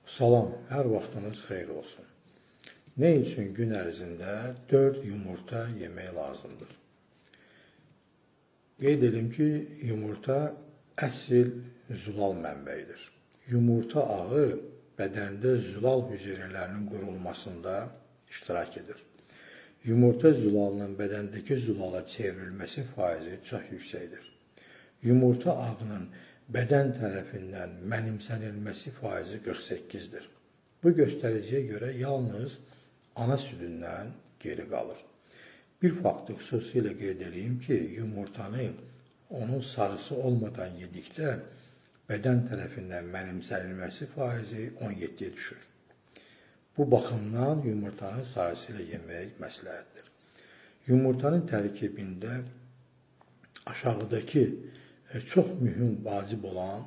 Salam, hər vaxtınız xeyir olsun. Nə üçün gün ərzində 4 yumurta yemək lazımdır? Qeyd edim ki, yumurta əsl zülal mənbəyidir. Yumurta ağı bədəndə zülal hüceyrələrinin qurulmasında iştirak edir. Yumurta zülalının bədəndəki zülala çevrilməsi faizi çox yüksəkdir. Yumurta ağının bədən tərəfindən mənimsənilməsi faizi 48-dir. Bu göstəriciyə görə yalnız ana südündən geri qalır. Bir faktı xüsusilə qeyd edeyim ki, yumurtanı onun sarısı olmadan yedikdə bədən tərəfindən mənimsənilməsi faizi 17-yə düşür. Bu baxımdan yumurtanın sarısı ilə yemək məsləhətdir. Yumurtanın tərkibində aşağıdakı çox mühüm, vacib olan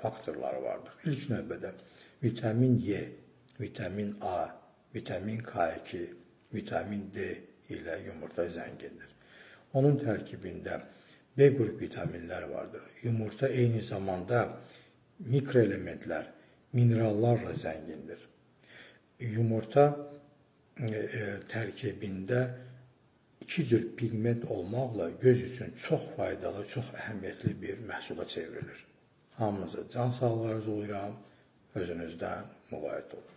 faktorlar vardır. İlk növbədə vitamin Y, vitamin A, vitamin K2, vitamin D ilə yumurta zəngindir. Onun tərkibində B qrup vitaminlər vardır. Yumurta eyni zamanda mikroelementlər, minerallarla zəngindir. Yumurta tərkibində 2 cür pigment olmaqla göz üçün çox faydalı, çox əhəmiyyətli bir məhsula çevrilir. Hamınıza can sağlığı arzulayıram, özünüzdən müğayət olun.